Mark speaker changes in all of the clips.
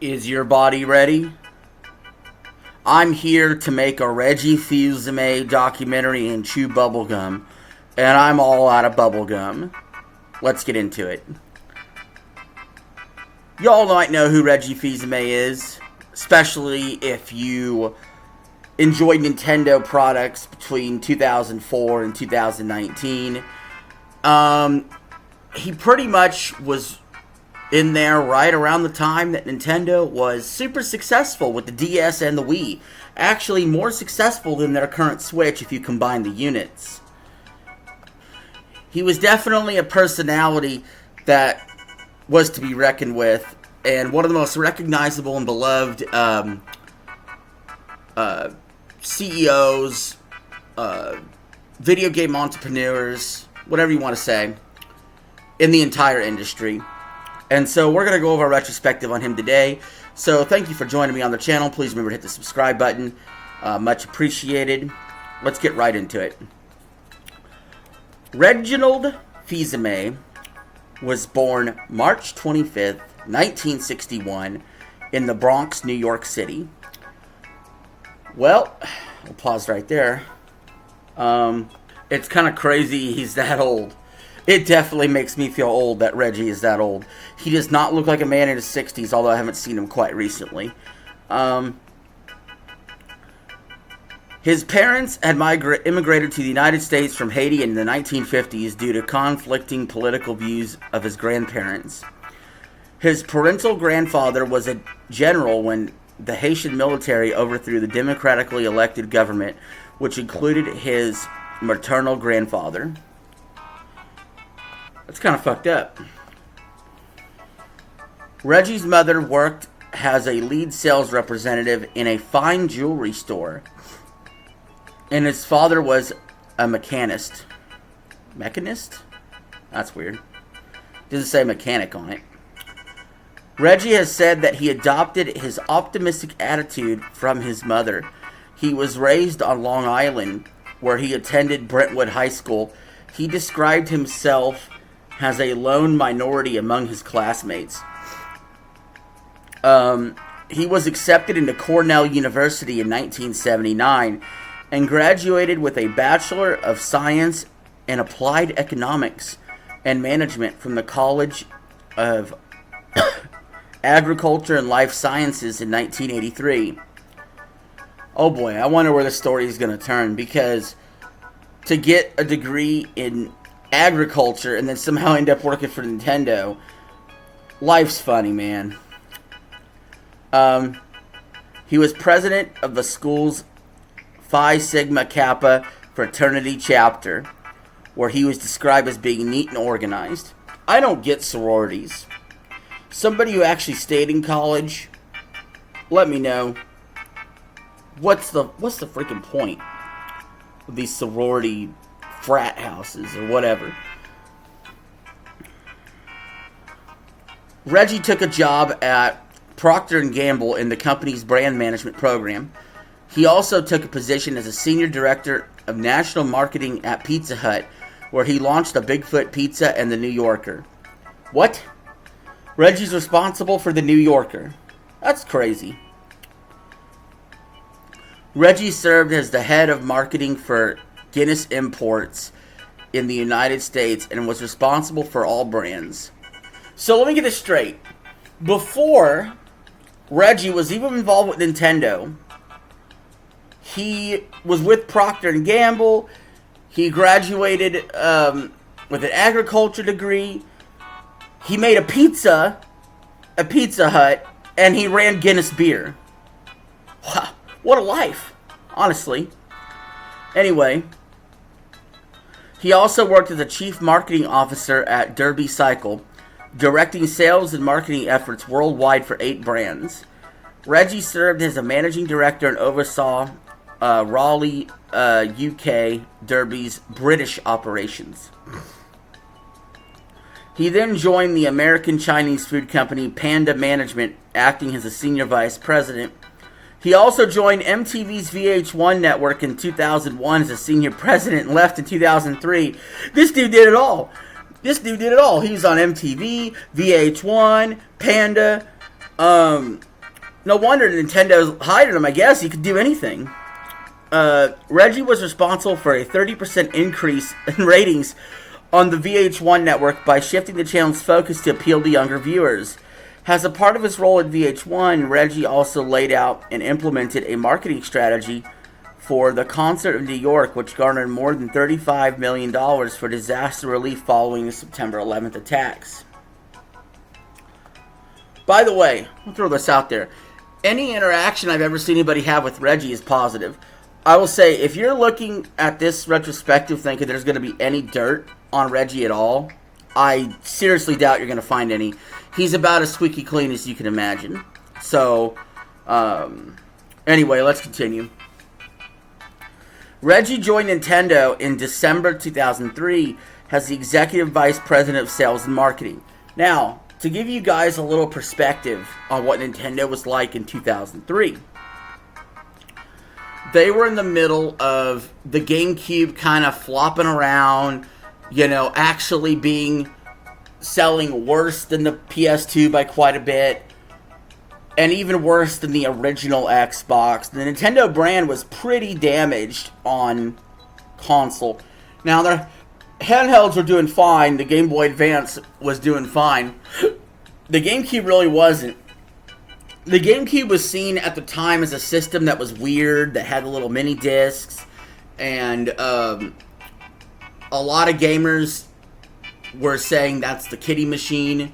Speaker 1: Is your body ready? I'm here to make a Reggie Fils-Aime documentary and chew bubblegum, and I'm all out of bubblegum. Let's get into it. Y'all might know who Reggie Fils-Aime is, especially if you enjoyed Nintendo products between 2004 and 2019. He pretty much was in there right around the time that Nintendo was super successful with the DS and the Wii. Actually, more successful than their current Switch if you combine the units. He was definitely a personality that was to be reckoned with, and one of the most recognizable and beloved CEOs, video game entrepreneurs, whatever you want to say, in the entire industry. And so we're going to go over a retrospective on him today. So thank you for joining me on the channel. Please remember to hit the subscribe button. Much appreciated. Let's get right into it. Reginald Fils-Aime was born March 25th, 1961 in the Bronx, New York City. Well, we'll pause right there. It's kind of crazy he's that old. It definitely makes me feel old that Reggie is that old. He does not look like a man in his 60s, although I haven't seen him quite recently. His parents had immigrated to the United States from Haiti in the 1950s due to conflicting political views of his grandparents. His parental grandfather was a general when the Haitian military overthrew the democratically elected government, which included his maternal grandfather. That's kind of fucked up. Reggie's mother worked as a lead sales representative in a fine jewelry store, and his father was a mechanist. Mechanist? That's weird. Doesn't say mechanic on it. Reggie has said that he adopted his optimistic attitude from his mother. He was raised on Long Island, where he attended Brentwood High School. He described himself as a lone minority among his classmates. He was accepted into Cornell University in 1979 and graduated with a Bachelor of Science in Applied Economics and Management from the College of Agriculture and Life Sciences in 1983. Oh boy, I wonder where the story is going to turn, because to get a degree in agriculture and then somehow end up working for Nintendo, life's funny, man. He was president of the school's Phi Sigma Kappa fraternity chapter, where he was described as being neat and organized. I don't get sororities. Somebody who actually stayed in college, let me know. What's the freaking point of these sorority frat houses or whatever? Reggie took a job at Procter & Gamble in the company's brand management program. He also took a position as a senior director of national marketing at Pizza Hut, where he launched the Bigfoot Pizza and the New Yorker. What? Reggie's responsible for the New Yorker. That's crazy. Reggie served as the head of marketing for Guinness Imports in the United States and was responsible for all brands. So let me get this straight. Before Reggie was even involved with Nintendo, he was with Procter & Gamble. He graduated with an agriculture degree. He made a Pizza Hut, and he ran Guinness Beer. Wow, what a life, honestly. Anyway, he also worked as a chief marketing officer at Derby Cycle, directing sales and marketing efforts worldwide for 8 brands. Reggie served as a managing director and oversaw Raleigh, UK, Derby's British operations. He then joined the American Chinese food company Panda Management, acting as a senior vice president. He also joined MTV's VH1 network in 2001 as a senior president and left in 2003. This dude did it all. This dude did it all. He was on MTV, VH1, Panda. No wonder Nintendo hired him. I guess he could do anything. Reggie was responsible for a 30% increase in ratings on the VH1 network by shifting the channel's focus to appeal to younger viewers. As a part of his role at VH1, Reggie also laid out and implemented a marketing strategy for the concert of New York, which garnered more than $35 million for disaster relief following the September 11th attacks. By the way, I'll throw this out there. Any interaction I've ever seen anybody have with Reggie is positive. I will say, if you're looking at this retrospective thinking there's going to be any dirt on Reggie at all, I seriously doubt you're going to find any. He's about as squeaky clean as you can imagine. So, anyway, let's continue. Reggie joined Nintendo in December 2003 as the Executive Vice President of Sales and Marketing. Now, to give you guys a little perspective on what Nintendo was like in 2003. They were in the middle of the GameCube kind of flopping around, actually selling worse than the PS2 by quite a bit, and even worse than the original Xbox. The Nintendo brand was pretty damaged on console. Now, their handhelds were doing fine. The Game Boy Advance was doing fine. The GameCube really wasn't. The GameCube was seen at the time as a system that was weird, that had the little mini discs, and a lot of gamers were saying that's the kiddie machine,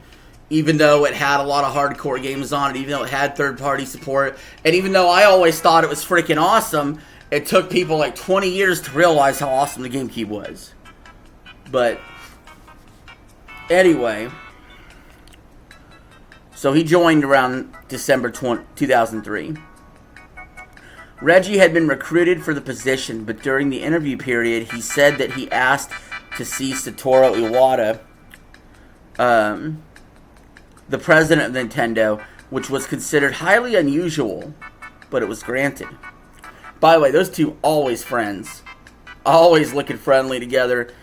Speaker 1: even though it had a lot of hardcore games on it, even though it had third-party support, and even though I always thought it was freaking awesome, it took people like 20 years to realize how awesome the GameCube was. But anyway, so he joined around December 2003. Reggie had been recruited for the position, but during the interview period, he said that he asked to see Satoru Iwata, the president of Nintendo, which was considered highly unusual, but it was granted. By the way, those two always friends, always looking friendly together.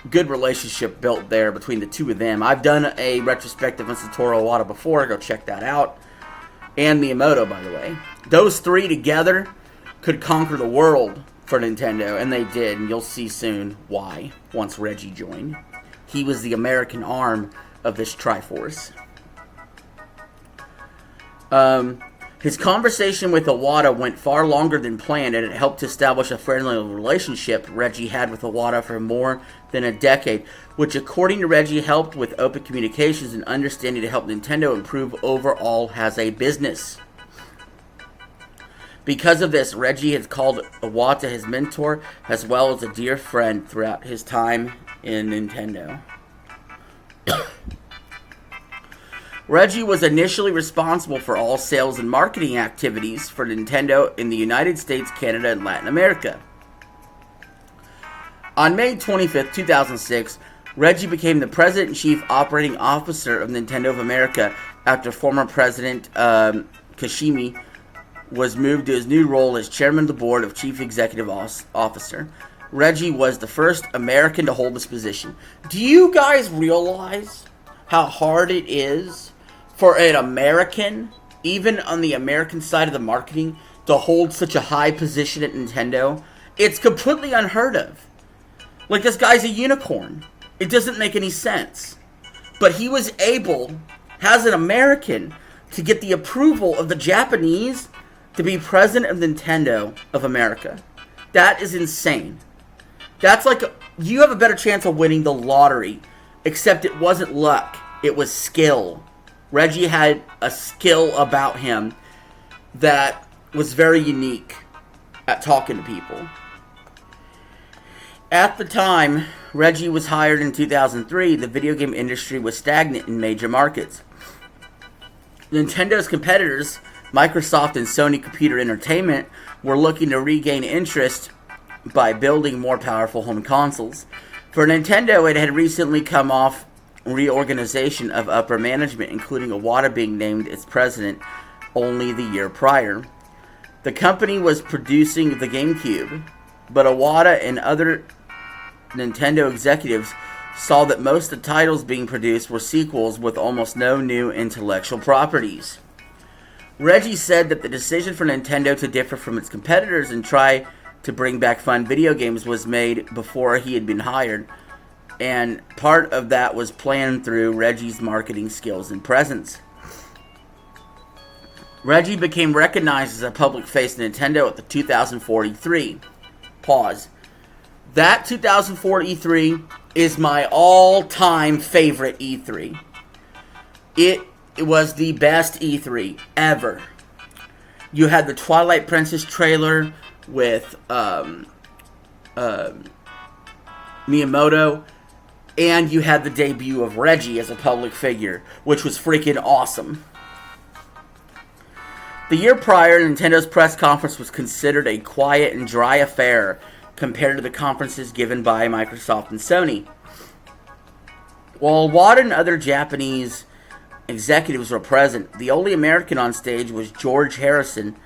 Speaker 1: Good relationship built there between the two of them. I've done a retrospective on Satoru Iwata before. Go check that out. And Miyamoto, by the way. Those three together could conquer the world for Nintendo, and they did. And you'll see soon why once Reggie joined. He was the American arm of this Triforce. His conversation with Iwata went far longer than planned, and it helped to establish a friendly relationship Reggie had with Iwata for more than a decade, which, according to Reggie, helped with open communications and understanding to help Nintendo improve overall as a business. Because of this, Reggie has called Iwata his mentor, as well as a dear friend throughout his time in Nintendo. Reggie was initially responsible for all sales and marketing activities for Nintendo in the United States, Canada, and Latin America. On May 25th, 2006, Reggie became the President and Chief Operating Officer of Nintendo of America after former President Kashimi was moved to his new role as Chairman of the Board of Chief Executive Officer. Reggie was the first American to hold this position. Do you guys realize how hard it is for an American, even on the American side of the marketing, to hold such a high position at Nintendo? It's completely unheard of. Like, this guy's a unicorn. It doesn't make any sense. But he was able, as an American, to get the approval of the Japanese to be president of Nintendo of America. That is insane. That's like, you have a better chance of winning the lottery, except it wasn't luck. It was skill. Reggie had a skill about him that was very unique at talking to people. At the time Reggie was hired in 2003, the video game industry was stagnant in major markets. Nintendo's competitors, Microsoft and Sony Computer Entertainment, were looking to regain interest by building more powerful home consoles. For Nintendo, it had recently come off reorganization of upper management, including Iwata being named its president only the year prior. The company was producing the GameCube, but Iwata and other Nintendo executives saw that most of the titles being produced were sequels with almost no new intellectual properties. Reggie said that the decision for Nintendo to differ from its competitors and try to bring back fun video games was made before he had been hired, and part of that was planned through Reggie's marketing skills and presence. Reggie became recognized as a public face of Nintendo at the 2004 E3. Pause. That 2004 E3 is my all-time favorite E3. It was the best E3 ever. You had the Twilight Princess trailer with Miyamoto, and you had the debut of Reggie as a public figure, which was freaking awesome. The year prior, Nintendo's press conference was considered a quiet and dry affair compared to the conferences given by Microsoft and Sony. While Iwata and other Japanese executives were present, the only American on stage was George Harrison,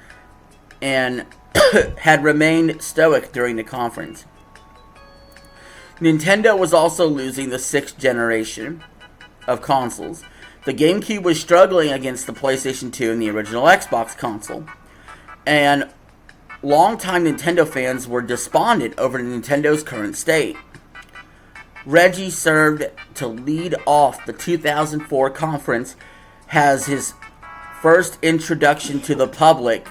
Speaker 1: and had remained stoic during the conference. Nintendo was also losing the 6th generation of consoles. The GameCube was struggling against the PlayStation 2 and the original Xbox console. And longtime Nintendo fans were despondent over Nintendo's current state. Reggie served to lead off the 2004 conference as his first introduction to the public.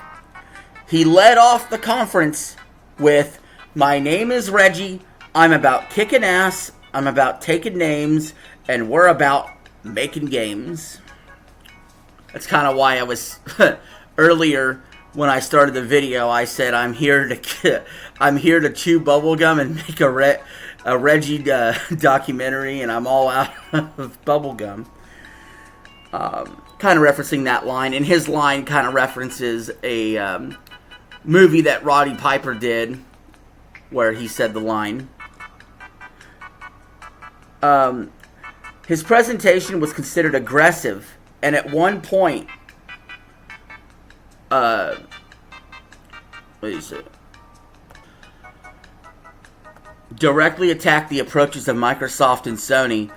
Speaker 1: He led off the conference with, "My name is Reggie, I'm about kicking ass, I'm about taking names, and we're about making games." That's kind of why I was earlier when I started the video. I said I'm here to chew bubblegum and make a Reggie documentary, and I'm all out of bubblegum. Kind of referencing that line, and his line kind of references a movie that Roddy Piper did, where he said the line. His presentation was considered aggressive, and at one point, what is it? Directly attacked the approaches of Microsoft and Sony.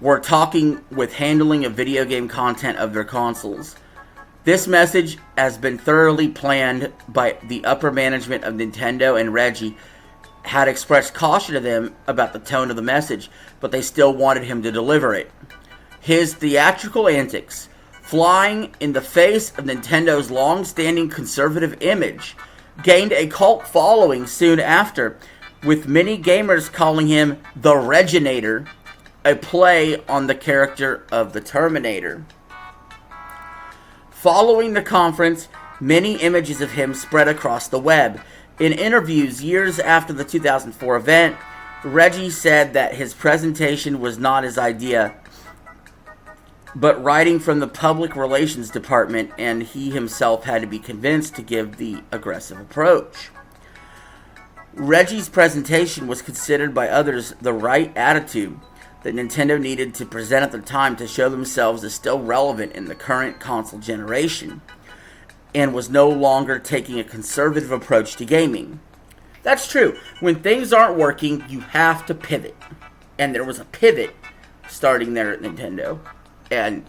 Speaker 1: Were talking with handling of video game content of their consoles. This message has been thoroughly planned by the upper management of Nintendo, and Reggie had expressed caution to them about the tone of the message, but they still wanted him to deliver it. His theatrical antics, flying in the face of Nintendo's long-standing conservative image, gained a cult following soon after, with many gamers calling him the Reginator, a play on the character of the Terminator. Following the conference, many images of him spread across the web. In interviews years after the 2004 event, Reggie said that his presentation was not his idea, but writing from the public relations department, and he himself had to be convinced to give the aggressive approach. Reggie's presentation was considered by others the right attitude that Nintendo needed to present at the time to show themselves as still relevant in the current console generation, and was no longer taking a conservative approach to gaming. That's true. When things aren't working, you have to pivot. And there was a pivot starting there at Nintendo. And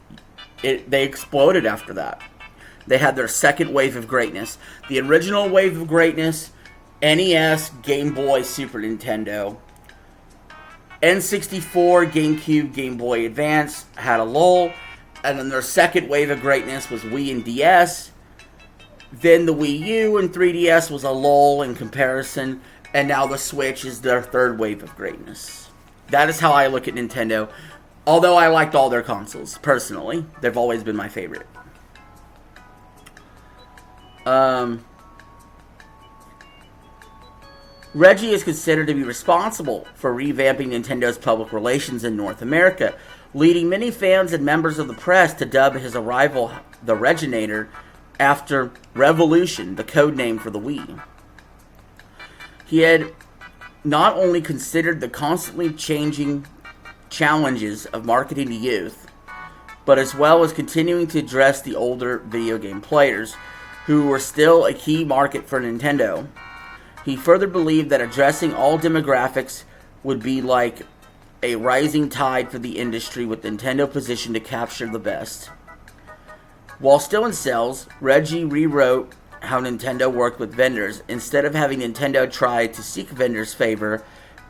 Speaker 1: they exploded after that. They had their second wave of greatness. The original wave of greatness, NES, Game Boy, Super Nintendo. N64, GameCube, Game Boy Advance had a lull. And then their second wave of greatness was Wii and DS. Then the Wii U and 3DS was a lull in comparison. And now the Switch is their third wave of greatness. That is how I look at Nintendo. Although I liked all their consoles, personally. They've always been my favorite. Reggie is considered to be responsible for revamping Nintendo's public relations in North America, leading many fans and members of the press to dub his arrival the Reginator after Revolution, the code name for the Wii. He had not only considered the constantly changing challenges of marketing to youth, but as well as continuing to address the older video game players, who were still a key market for Nintendo. He further believed that addressing all demographics would be like a rising tide for the industry, with Nintendo positioned to capture the best. While still in sales, Reggie rewrote how Nintendo worked with vendors. Instead of having Nintendo try to seek vendors' favor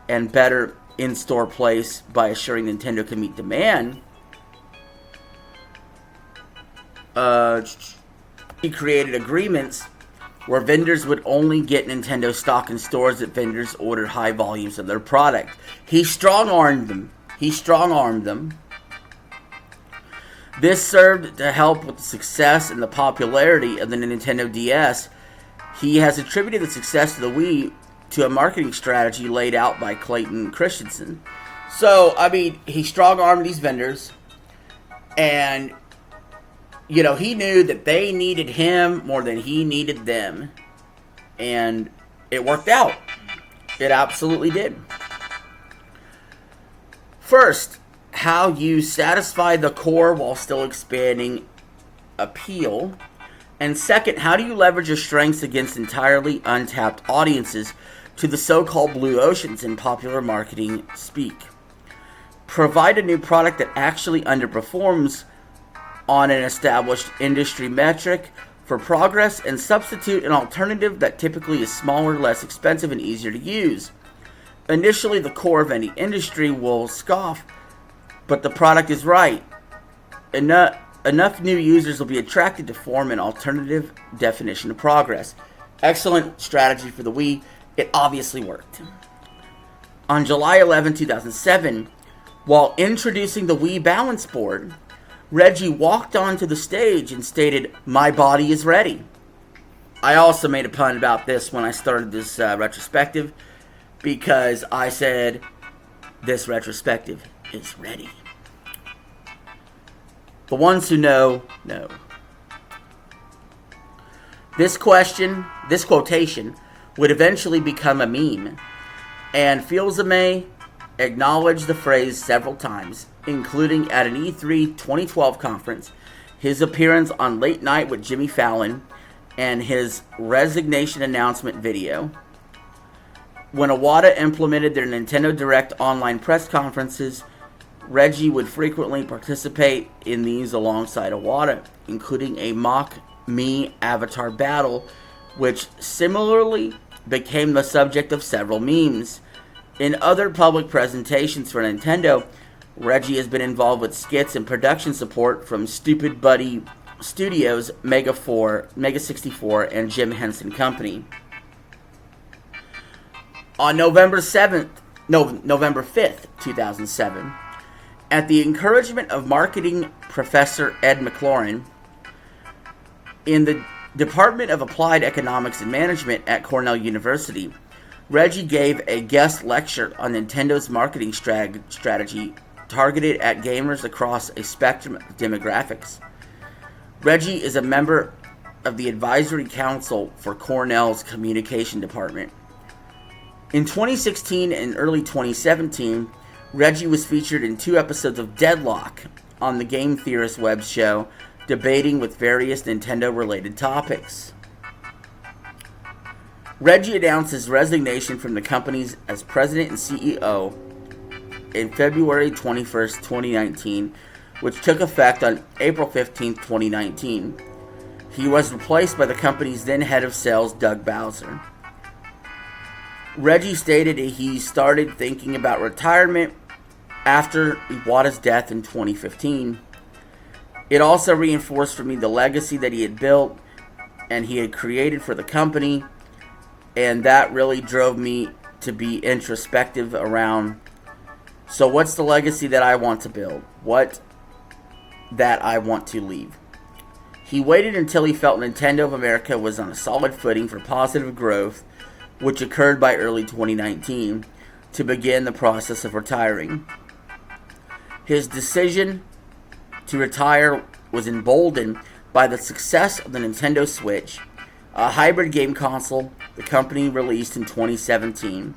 Speaker 1: and better in-store place by assuring Nintendo can meet demand, he created agreements where vendors would only get Nintendo stock in stores that vendors ordered high volumes of their product. He strong-armed them. This served to help with the success and the popularity of the Nintendo DS. He has attributed the success of the Wii to a marketing strategy laid out by Clayton Christensen. So, I mean, he strong-armed these vendors, and, you know, he knew that they needed him more than he needed them. And it worked out. It absolutely did. First, how you satisfy the core while still expanding appeal. And second, how do you leverage your strengths against entirely untapped audiences to the so-called blue oceans in popular marketing speak? Provide a new product that actually underperforms on an established industry metric for progress, and substitute an alternative that typically is smaller, less expensive, and easier to use. Initially, the core of any industry will scoff, but the product is right. Enough new users will be attracted to form an alternative definition of progress. Excellent strategy for the Wii. It obviously worked. On July 11, 2007, while introducing the Wii Balance Board, Reggie walked onto the stage and stated, "My body is ready." I also made a pun about this when I started this retrospective, because I said, this retrospective is ready. The ones who know, know. This quotation, would eventually become a meme, and Fils-Aime acknowledged the phrase several times, including at an E3 2012 conference, his appearance on Late Night with Jimmy Fallon, and his resignation announcement video. When Iwata implemented their Nintendo Direct online press conferences, Reggie would frequently participate in these alongside Iwata, including a mock me avatar battle, which similarly became the subject of several memes. In other public presentations for Nintendo, Reggie has been involved with skits and production support from Stupid Buddy Studios, Mega 64, and Jim Henson Company. On November 5th, 2007, at the encouragement of marketing professor Ed McLaurin, in the Department of Applied Economics and Management at Cornell University, Reggie gave a guest lecture on Nintendo's marketing strategy targeted at gamers across a spectrum of demographics. Reggie is a member of the Advisory Council for Cornell's Communication Department. In 2016 and early 2017, Reggie was featured in 2 episodes of Deadlock on the Game Theorist web show, debating with various Nintendo-related topics. Reggie announced his resignation from the company as president and CEO in February 21st, 2019, which took effect on April 15th, 2019. He was replaced by the company's then head of sales, Doug Bowser. Reggie stated that he started thinking about retirement after Iwata's death in 2015. It also reinforced for me the legacy that he had built and he had created for the company, and that really drove me to be introspective around, so what's the legacy that I want to build? What that I want to leave? He waited until he felt Nintendo of America was on a solid footing for positive growth, which occurred by early 2019, to begin the process of retiring. His decision to retire was emboldened by the success of the Nintendo Switch, a hybrid game console the company released in 2017,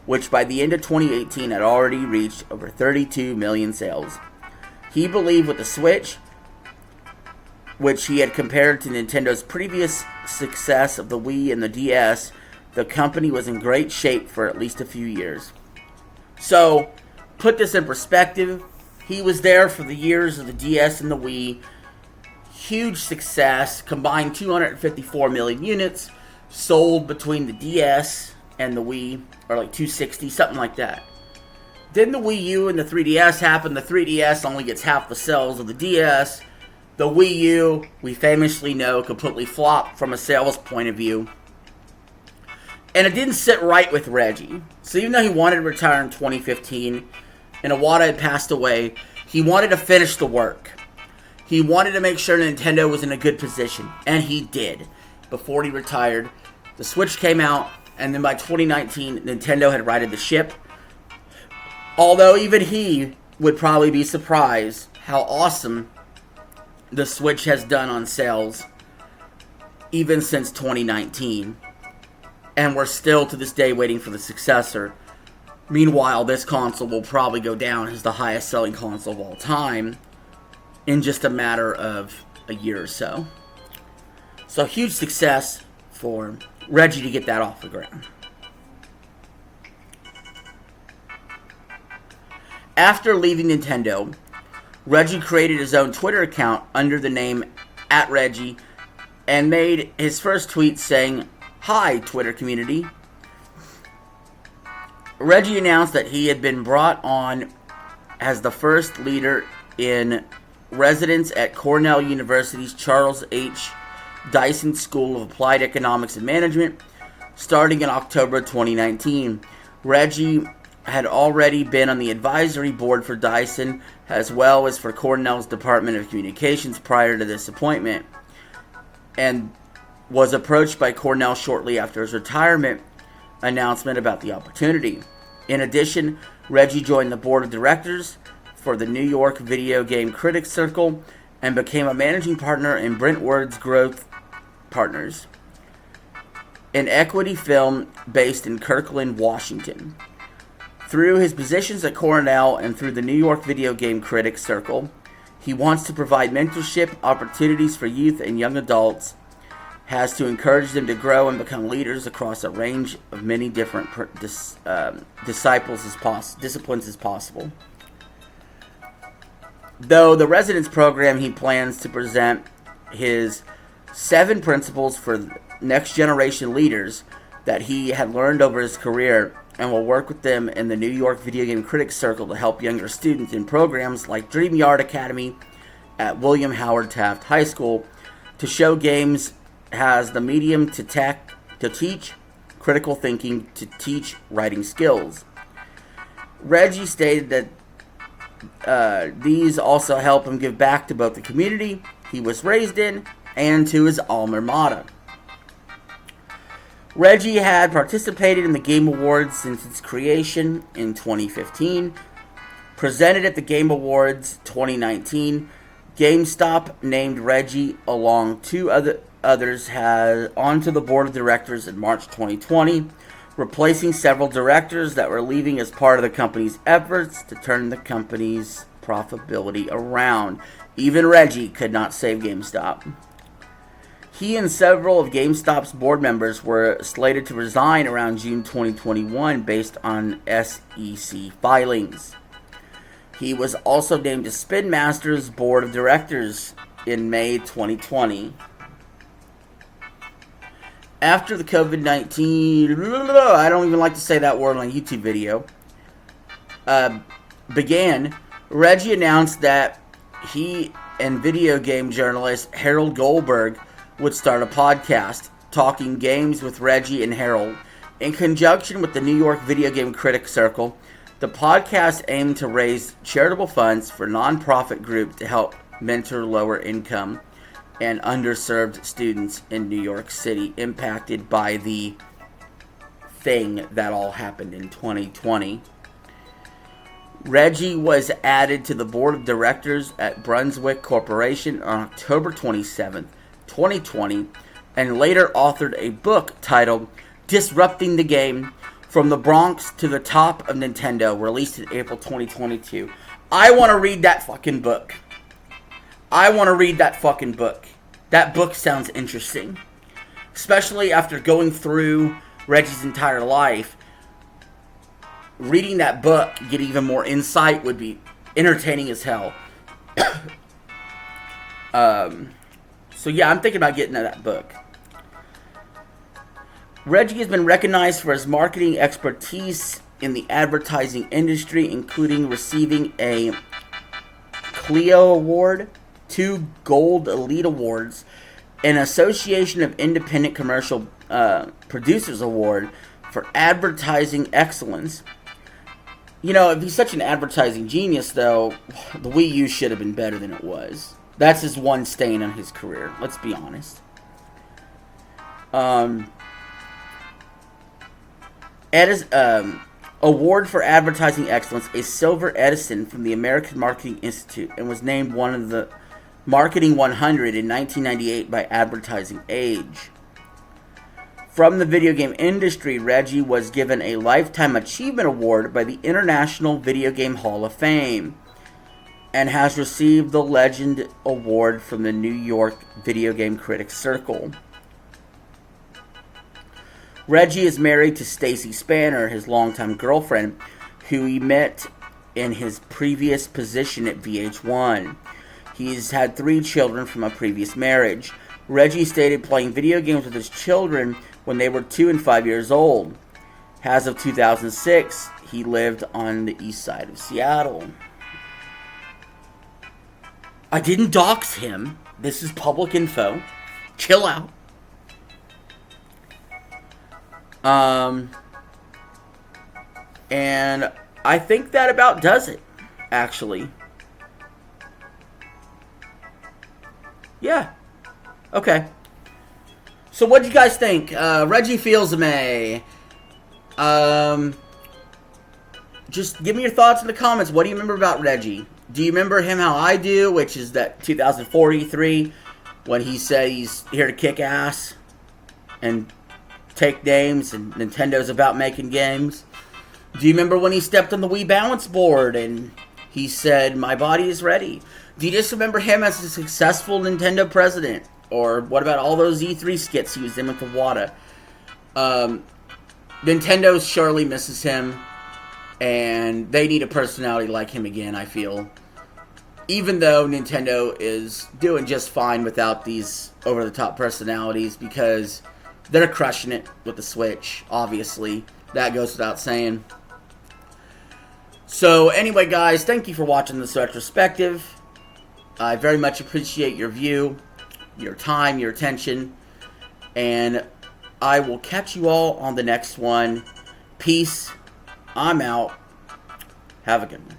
Speaker 1: which by the end of 2018 had already reached over 32 million sales. He believed with the Switch, which he had compared to Nintendo's previous success of the Wii and the DS, the company was in great shape for at least a few years. So, put this in perspective, he was there for the years of the DS and the Wii. huge success. Combined 254 million units sold between the DS and the Wii, or like 260, something like that. Then the Wii U and the 3DS happened. The 3DS only gets half the sales of the DS. The Wii U, we famously know, completely flopped from a sales point of view. And it didn't sit right with Reggie. So even though he wanted to retire in 2015, and Iwata had passed away, he wanted to finish the work. He wanted to make sure Nintendo was in a good position. And he did. Before he retired, the Switch came out, and then by 2019, Nintendo had righted the ship. Although even he would probably be surprised how awesome the Switch has done on sales even since 2019. And we're still to this day waiting for the successor. Meanwhile, this console will probably go down as the highest selling console of all time in just a matter of a year or so. So huge success for Reggie to get that off the ground. After leaving Nintendo, Reggie created his own Twitter account under the name @Reggie and made his first tweet saying, "Hi, Twitter community." Reggie announced that he had been brought on as the first leader in residence at Cornell University's Charles H. Dyson School of Applied Economics and Management starting in October 2019. Reggie had already been on the advisory board for Dyson as well as for Cornell's Department of Communications prior to this appointment, and was approached by Cornell shortly after his retirement announcement about the opportunity. In addition, Reggie joined the board of directors for the New York Video Game Critics Circle and became a managing partner in Brentwood's Growth Partners, an equity firm based in Kirkland, Washington. Through his positions at Cornell and through the New York Video Game Critics Circle, he wants to provide mentorship opportunities for youth and young adults, has to encourage them to grow and become leaders across a range of many different disciplines as possible. Though the residence program, he plans to present his 7 principles for next generation leaders that he had learned over his career, and will work with them in the New York Video Game Critics Circle to help younger students in programs like Dream Yard Academy at William Howard Taft High School to show games has the medium to teach critical thinking, to teach writing skills. Reggie stated that these also help him give back to both the community he was raised in and to his alma mater. Reggie had participated in the Game Awards since its creation in 2015. Presented at the Game Awards 2019, GameStop named Reggie along 2 others onto the board of directors in March 2020, replacing several directors that were leaving as part of the company's efforts to turn the company's profitability around. Even Reggie could not save GameStop. He and several of GameStop's board members were slated to resign around June 2021 based on SEC filings. He was also named to Spin Master's board of directors in May 2020. After the COVID-19, I don't even like to say that word on a YouTube video, began, Reggie announced that he and video game journalist Harold Goldberg would start a podcast, Talking Games with Reggie and Harold. In conjunction with the New York Video Game Critics Circle, the podcast aimed to raise charitable funds for a nonprofit group to help mentor lower income and underserved students in New York City impacted by the thing that all happened in 2020. Reggie was added to the board of directors at Brunswick Corporation on October 27th, 2020, and later authored a book titled Disrupting the Game: From the Bronx to the Top of Nintendo, released in April 2022. I want to read that fucking book. That book sounds interesting. Especially after going through Reggie's entire life. Reading that book, get even more insight, would be entertaining as hell. So yeah, I'm thinking about getting that book. Reggie has been recognized for his marketing expertise in the advertising industry, including receiving a Clio Award, 2 Gold Elite Awards, an Association of Independent Commercial Producers Award for advertising excellence. You know, if he's such an advertising genius, though, the Wii U should have been better than it was. That's his one stain on his career, let's be honest. Award for Advertising Excellence, a Silver Edison from the American Marketing Institute, and was named one of the Marketing 100 in 1998 by Advertising Age. From the video game industry, Reggie was given a Lifetime Achievement Award by the International Video Game Hall of Fame and has received the Legend Award from the New York Video Game Critics Circle. Reggie is married to Stacy Spanner, his longtime girlfriend, who he met in his previous position at VH1. He's had 3 children from a previous marriage. Reggie started playing video games with his children when they were 2 and 5 years old. As of 2006, he lived on the east side of Seattle. I didn't dox him. This is public info. Chill out. And I think that about does it, actually. Yeah. Okay. So what do you guys think? Reggie Fils-Aime. Just give me your thoughts in the comments. What do you remember about Reggie? Do you remember him how I do, which is that 2004 E3 when he said he's here to kick ass and take names and Nintendo's about making games? Do you remember when he stepped on the Wii balance board and he said, "My body is ready"? Do you just remember him as a successful Nintendo president? Or what about all those E3 skits he was in with the Wada? Nintendo surely misses him, and they need a personality like him again, I feel. Even though Nintendo is doing just fine without these over-the-top personalities, because they're crushing it with the Switch, obviously. That goes without saying. So anyway, guys, thank you for watching this retrospective. I very much appreciate your view, your time, your attention, and I will catch you all on the next one. Peace. I'm out. Have a good one.